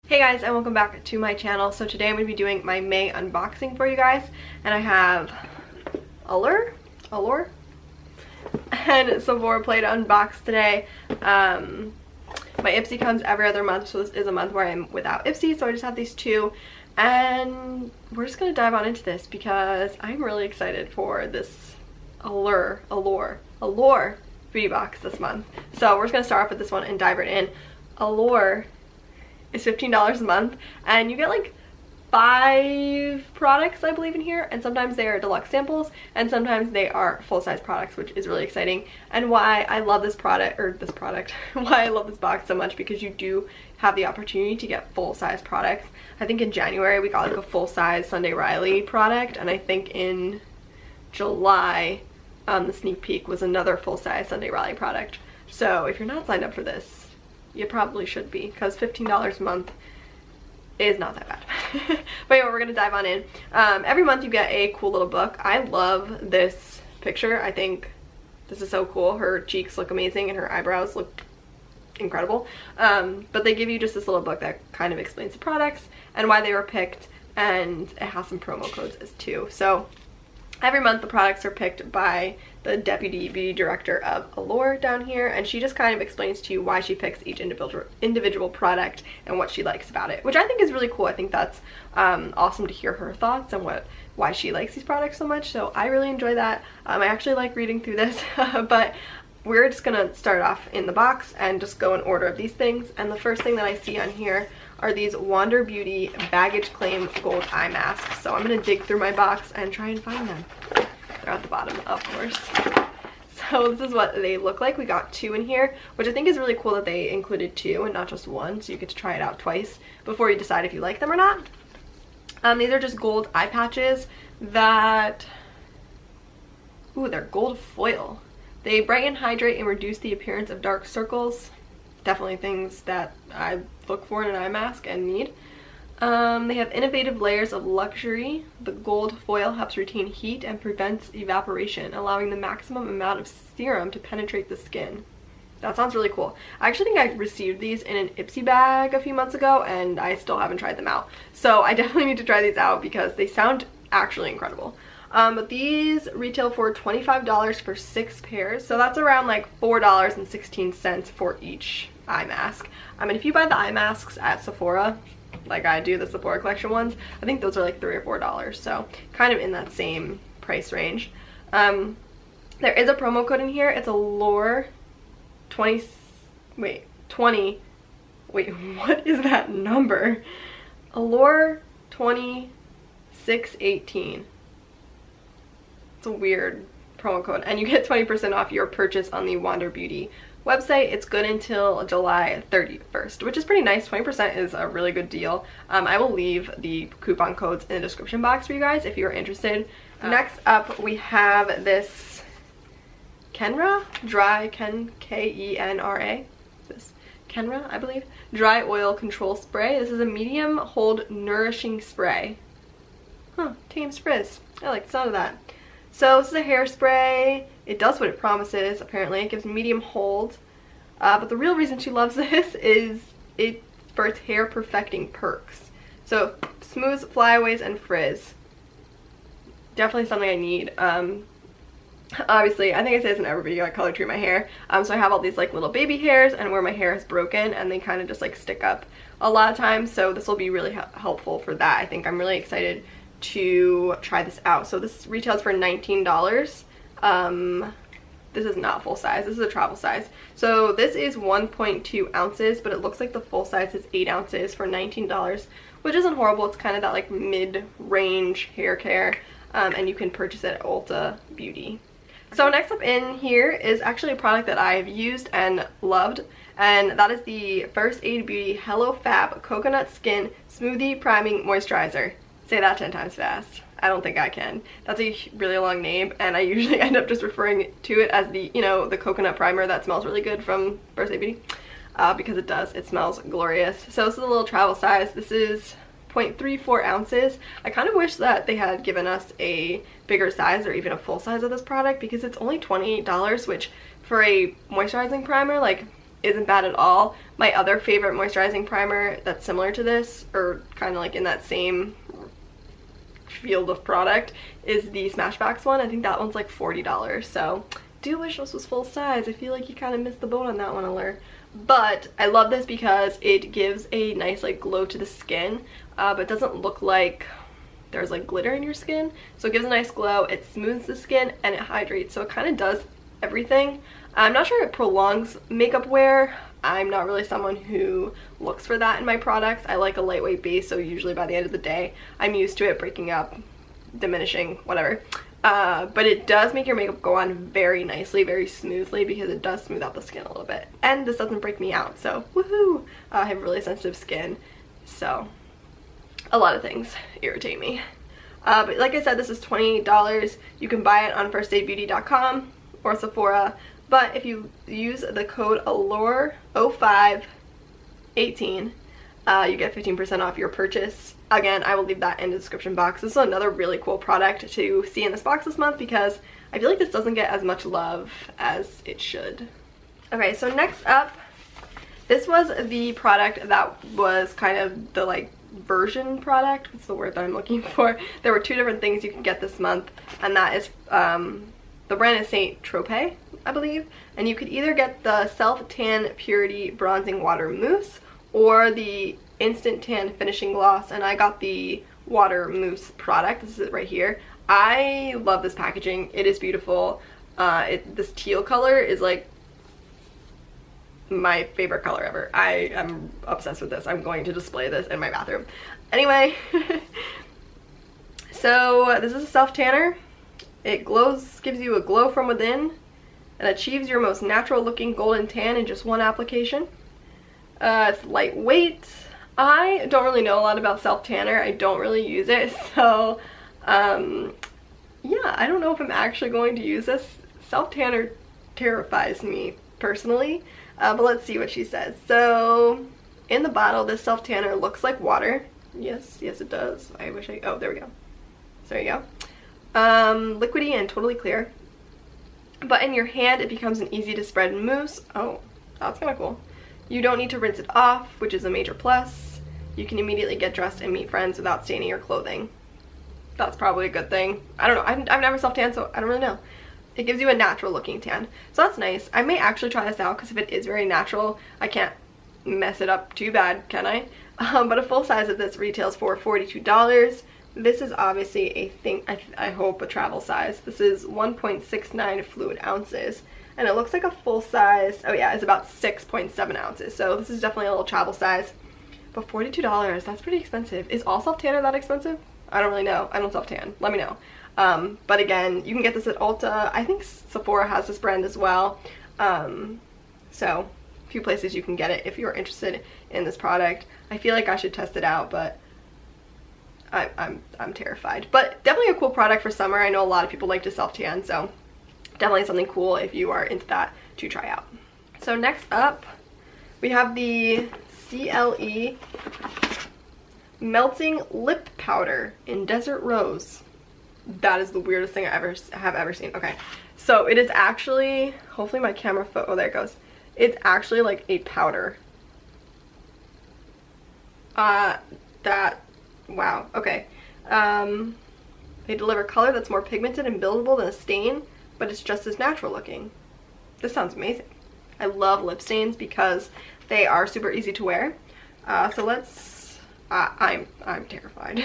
Hey guys, and welcome back to my channel. So today I'm going to be doing my May unboxing for you guys, and I have Allure, and Sephora Play to unbox today. My Ipsy comes every other month, so this is a month where I'm without Ipsy, so I just have these two, and we're just going to dive on into this because I'm really excited for this Allure beauty box this month. So we're just going to start off with this one and dive right in. Allure is $15 a month, and you get like 5 products I believe in here, and sometimes they are deluxe samples and sometimes they are full-size products, which is really exciting. And why I love this product, why I love this box so much, because you do have the opportunity to get full-size products. I think in January we got like a full-size Sunday Riley product, and I think in July the sneak peek was another full-size Sunday Riley product. So if you're not signed up for this, you probably should be, because $15 a month is not that bad. But anyway, we're gonna dive on in. Every month you get a cool little book. I love this picture. I think this is so cool. Her cheeks look amazing and her eyebrows look incredible. But they give you just this little book that kind of explains the products and why they were picked, and it has some promo codes as too. So every month the products are picked by the deputy beauty director of Allure down here, and she just kind of explains to you why she picks each individual product and what she likes about it, which I think is really cool. I think that's awesome to hear her thoughts and why she likes these products so much. So I really enjoy that. I actually like reading through this, but we're just gonna start off in the box and just go in order of these things. And the first thing that I see on here are these Wander Beauty Baggage Claim Gold Eye Masks. So I'm gonna dig through my box and try and find them. They're at the bottom, of course. So this is what they look like. We got 2 in here, which I think is really cool that they included 2 and not just 1, so you get to try it out twice before you decide if you like them or not. These are just gold eye patches that, ooh, they're gold foil. They brighten, hydrate, and reduce the appearance of dark circles. Definitely things that I look for in an eye mask and need. They have innovative layers of luxury. The gold foil helps retain heat and prevents evaporation, allowing the maximum amount of serum to penetrate the skin. That sounds really cool. I actually think I received these in an Ipsy bag a few months ago, and I still haven't tried them out. So I definitely need to try these out because they sound actually incredible. But these retail for $25 for 6 pairs, so that's around like $4.16 for each eye mask. I mean, if you buy the eye masks at Sephora, like I do, the Sephora collection ones, I think those are like $3 or $4, so kind of in that same price range. There is a promo code in here. It's Allure 20, wait, what is that number? Allure 2618. It's a weird promo code, and you get 20% off your purchase on the Wander Beauty website. It's good until July 31st, which is pretty nice. 20% is a really good deal. I will leave the coupon codes in the description box for you guys if you are interested. Next up, we have this Kenra K-E-N-R-A. This Kenra, I believe. Dry Oil Control Spray. This is a medium hold nourishing spray. Huh, tame spritz. I like the sound of that. So this is a hairspray. It does what it promises, apparently. It gives medium hold. But the real reason she loves this is for its hair perfecting perks. So smooths flyaways and frizz. Definitely something I need. Obviously, I think I say this in every video, I color treat my hair. So I have all these like little baby hairs, and where my hair is broken and they kind of just like stick up a lot of times. So this will be really helpful for that. I think I'm really excited to try this out. So this retails for $19. This is not full size, this is a travel size. So this is 1.2 ounces, but it looks like the full size is 8 ounces for $19, which isn't horrible. It's kind of that like mid-range hair care, and you can purchase it at Ulta Beauty. So next up in here is actually a product that I've used and loved, and that is the First Aid Beauty Hello Fab Coconut Skin Smoothie Priming Moisturizer. Say that 10 times fast. I don't think I can. That's a really long name, and I usually end up just referring to it as the, you know, the coconut primer that smells really good from First Aid Beauty, because it does. It smells glorious. So this is a little travel size. This is 0.34 ounces. I kind of wish that they had given us a bigger size or even a full size of this product, because it's only $28, which for a moisturizing primer, like, isn't bad at all. My other favorite moisturizing primer that's similar to this, or kind of like in that same field of product, is the Smashbox one. I think that one's like $40, so do wish this was full size. I feel like you kind of missed the boat on that one, Allure. But I love this because it gives a nice like glow to the skin, but doesn't look like there's like glitter in your skin. So it gives a nice glow, it smooths the skin, and it hydrates. So it kind of does everything. I'm not sure it prolongs makeup wear. I'm not really someone who looks for that in my products. I like a lightweight base, so usually by the end of the day I'm used to it breaking up, diminishing, whatever. But it does make your makeup go on very nicely, very smoothly, because it does smooth out the skin a little bit. And this doesn't break me out, so woohoo! I have really sensitive skin, so a lot of things irritate me. But like I said, this is $28. You can buy it on firstaidbeauty.com or Sephora. But if you use the code Allure0518, you get 15% off your purchase. Again, I will leave that in the description box. This is another really cool product to see in this box this month because I feel like this doesn't get as much love as it should. Okay, so next up, this was the product that was kind of the like version product. What's the word that I'm looking for? There were 2 different things you can get this month, and that is the brand is Saint Tropez, I believe, and you could either get the Self Tan Purity Bronzing Water Mousse or the Instant Tan Finishing Gloss, and I got the Water Mousse product. This is it right here. I love this packaging. It is beautiful. This teal color is like my favorite color ever. I am obsessed with this. I'm going to display this in my bathroom. Anyway, so this is a self tanner. It glows, gives you a glow from within, and achieves your most natural looking golden tan in just 1 application. It's lightweight. I don't really know a lot about self tanner. I don't really use it, so yeah, I don't know if I'm actually going to use this. Self tanner terrifies me personally, but let's see what she says. So in the bottle, this self tanner looks like water. Yes, it does. I wish I, oh, there we go. So there you go. Liquidy and totally clear. But in your hand, it becomes an easy to spread mousse. Oh, that's kind of cool. You don't need to rinse it off, which is a major plus. You can immediately get dressed and meet friends without staining your clothing. That's probably a good thing. I don't know. I've never self-tanned, so I don't really know. It gives you a natural looking tan. So that's nice. I may actually try this out because if it is very natural, I can't mess it up too bad, can I? But a full size of this retails for $42. This is obviously a thing, I hope a travel size. This is 1.69 fluid ounces. And it looks like a full size, oh yeah, it's about 6.7 ounces. So this is definitely a little travel size. But $42, that's pretty expensive. Is all self-tanner that expensive? I don't really know. I don't self-tan. Let me know. But again, you can get this at Ulta. I think Sephora has this brand as well. So a few places you can get it if you're interested in this product. I feel like I should test it out, but I'm terrified. But definitely a cool product for summer. I know a lot of people like to self-tan, so definitely something cool if you are into that to try out. So next up, we have the CLE Melting Lip Powder in Desert Rose. That is the weirdest thing I have ever seen. Okay, so it is actually, hopefully my camera oh there it goes. It's actually like a powder. Wow, okay. They deliver color that's more pigmented and buildable than a stain, but it's just as natural looking. This sounds amazing. I love lip stains because they are super easy to wear. So let's, I'm terrified.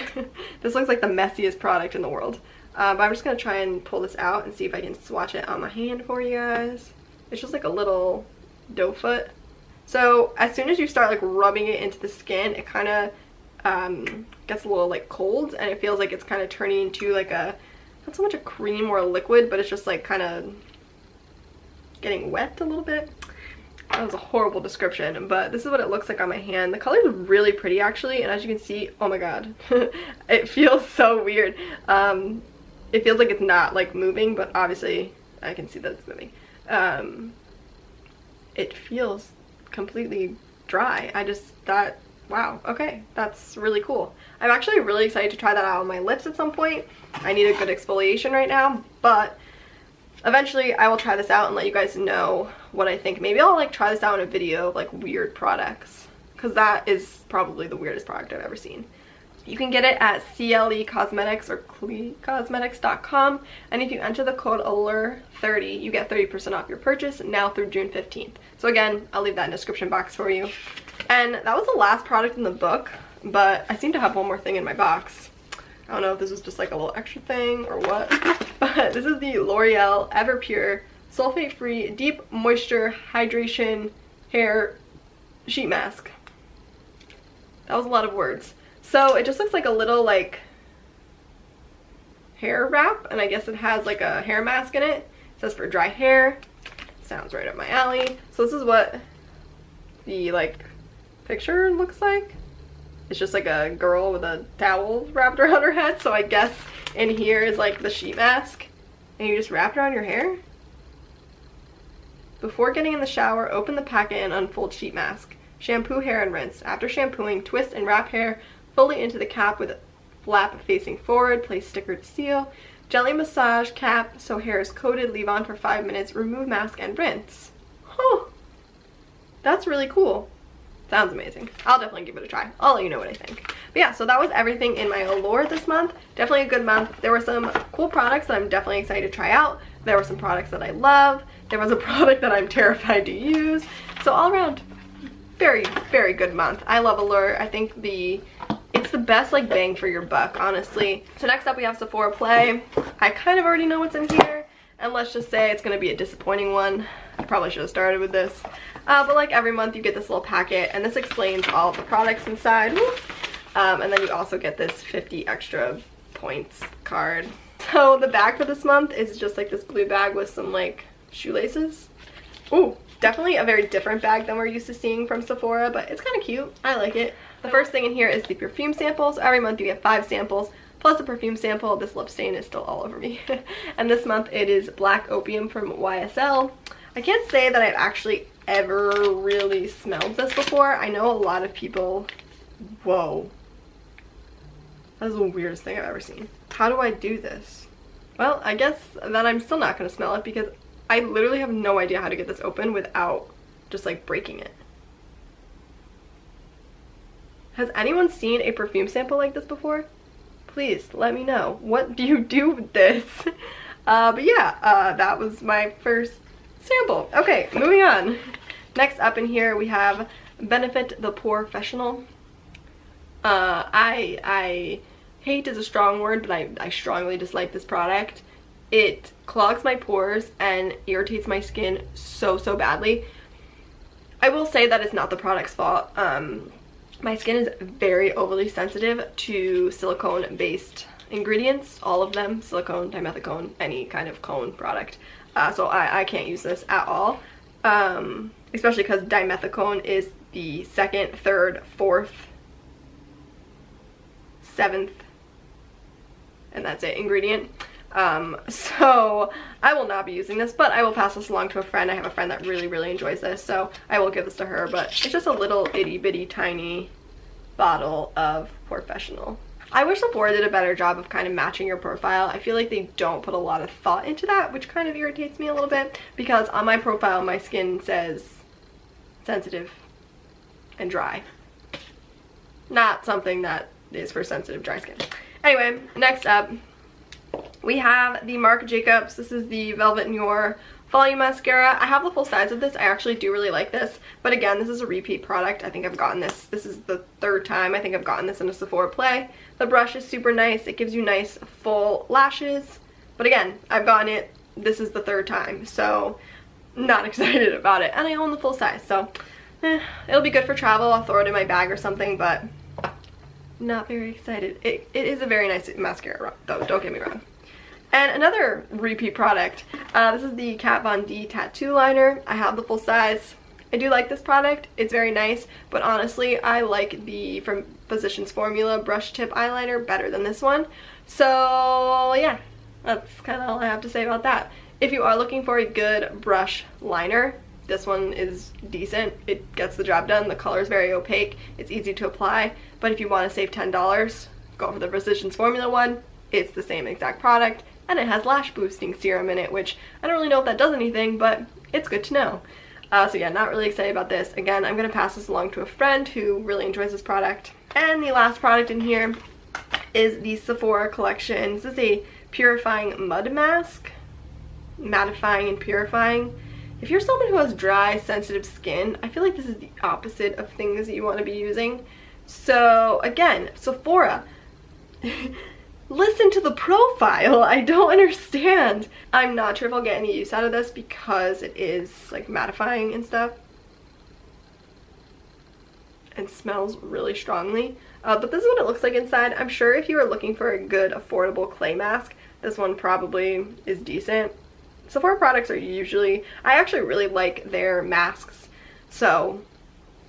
This looks like the messiest product in the world. But I'm just gonna try and pull this out and see if I can swatch it on my hand for you guys. It's just like a little doe foot. So as soon as you start like rubbing it into the skin, it kind of gets a little like cold, and it feels like it's kind of turning into like a, not so much a cream or a liquid, but it's just like kind of getting wet a little bit. That was a horrible description, but this is what it looks like on my hand. The color is really pretty actually, and as you can see, oh my god, it feels so weird. It feels like it's not like moving, but obviously I can see that it's moving. It feels completely dry. I just thought, wow, okay, that's really cool. I'm actually really excited to try that out on my lips at some point. I need a good exfoliation right now, but eventually I will try this out and let you guys know what I think. Maybe I'll like try this out in a video of like weird products, because that is probably the weirdest product I've ever seen. You can get it at CLE Cosmetics or clecosmetics.com, and if you enter the code Allure30, you get 30% off your purchase now through June 15th. So again, I'll leave that in the description box for you. And that was the last product in the book, but I seem to have one more thing in my box. I don't know if this was just like a little extra thing or what, but this is the L'Oreal Everpure Sulfate-Free Deep Moisture Hydration Hair Sheet Mask. That was a lot of words. So it just looks like a little like hair wrap, and I guess it has like a hair mask in it. It says for dry hair. Sounds right up my alley. So this is what the like picture looks like. It's just like a girl with a towel wrapped around her head. So I guess in here is like the sheet mask, and you just wrap it around your hair. Before getting in the shower, open the packet and unfold sheet mask. Shampoo hair and rinse. After shampooing, twist and wrap hair fully into the cap with flap facing forward. Place sticker to seal. Gently massage cap so hair is coated. Leave on for 5 minutes. Remove mask and rinse. Huh. That's really cool. Sounds amazing. I'll definitely give it a try. I'll let you know what I think. But yeah, so that was everything in my Allure this month. Definitely a good month. There were some cool products that I'm definitely excited to try out. There were some products that I love. There was a product that I'm terrified to use. So all around, very, very good month. I love Allure. I think it's the best like bang for your buck, honestly. So next up we have Sephora Play. I kind of already know what's in here, and let's just say it's going to be a disappointing one. I probably should have started with this. But like every month you get this little packet, and this explains all of the products inside. And then you also get this 50 extra points card. So the bag for this month is just like this blue bag with some like shoelaces. Ooh, definitely a very different bag than we're used to seeing from Sephora, but it's kind of cute. I like it. The first thing in here is the perfume samples. Every month you get 5 samples plus a perfume sample. This lip stain is still all over me. And this month it is Black Opium from YSL. I can't say that I've actually ever really smelled this before. I know a lot of people... Whoa. That is the weirdest thing I've ever seen. How do I do this? Well, I guess that I'm still not going to smell it because I literally have no idea how to get this open without just like breaking it. Has anyone seen a perfume sample like this before? Please let me know. What do you do with this? But yeah, that was my first sample. Okay, moving on. Next up in here we have Benefit the Professional. I hate is a strong word, but I strongly dislike this product. It clogs my pores and irritates my skin so badly. I will say that it's not the product's fault. My skin is very overly sensitive to silicone-based ingredients, all of them, silicone, dimethicone, any kind of cone product. So I can't use this at all, especially because dimethicone is the 2nd, 3rd, 4th, 7th, and that's it, ingredient. So I will not be using this, but I will pass this along to a friend. I have a friend that really enjoys this, so I will give this to her, but it's just a little itty bitty tiny bottle of Professional. I wish Sephora did a better job of kind of matching your profile. I feel like they don't put a lot of thought into that, which kind of irritates me a little bit, because on my profile my skin says sensitive and dry. Not something that is for sensitive dry skin. Anyway, next up we have the Marc Jacobs. This is the Velvet Noir Volume Mascara. I have the full size of this. I actually do really like this, but again, this is a repeat product. I think I've gotten this. This is the 3rd time I think I've gotten this in a Sephora Play. The brush is super nice. It gives you nice full lashes, but again, I've gotten it. This is the 3rd time, so not excited about it, and I own the full size, so it'll be good for travel. I'll throw it in my bag or something, but not very excited. It is a very nice mascara though, don't get me wrong. And another repeat product, this is the Kat Von D Tattoo Liner. I have the full size. I do like this product. It's very nice, but honestly, I like the from Physicians Formula brush tip eyeliner better than this one. So yeah, that's kind of all I have to say about that. If you are looking for a good brush liner, this one is decent. It gets the job done. The color is very opaque. It's easy to apply, but if you want to save $10, go for the Physicians Formula one. It's the same exact product, and it has lash boosting serum in it, which I don't really know if that does anything, but it's good to know. So yeah, not really excited about this. Again, I'm gonna pass this along to a friend who really enjoys this product. And the last product in here is the Sephora collection. This is a purifying mud mask. Mattifying and purifying. If you're someone who has dry, sensitive skin, I feel like this is the opposite of things that you want to be using. So again, Sephora, listen to the profile. I don't understand. I'm not sure if I'll get any use out of this because it is like mattifying and stuff. And smells really strongly. But this is what it looks like inside. I'm sure if you were looking for a good, affordable clay mask, this one probably is decent. Sephora products are usually, I actually really like their masks, so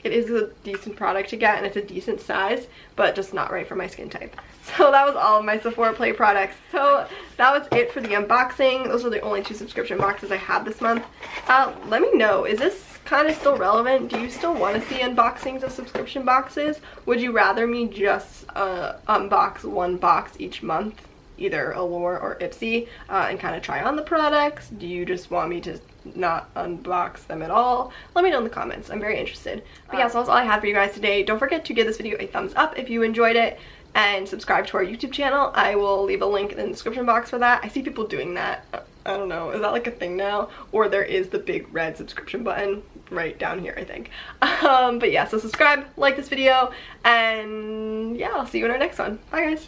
it is a decent product to get and it's a decent size, but just not right for my skin type. So that was all of my Sephora Play products. So that was it for the unboxing. Those are the only 2 subscription boxes I had this month. Let me know, is this kind of still relevant? Do you still want to see unboxings of subscription boxes? Would you rather me just unbox 1 box each month, either Allure or Ipsy, and kind of try on the products? Do you just want me to not unbox them at all? Let me know in the comments. I'm very interested. But yeah, so that's all I had for you guys today. Don't forget to give this video a thumbs up if you enjoyed it, and subscribe to our YouTube channel. I will leave a link in the description box for that. I see people doing that. I don't know, is that like a thing now? Or there is the big red subscription button right down here, I think. But yeah, so subscribe, like this video, and yeah, I'll see you in our next one. Bye guys.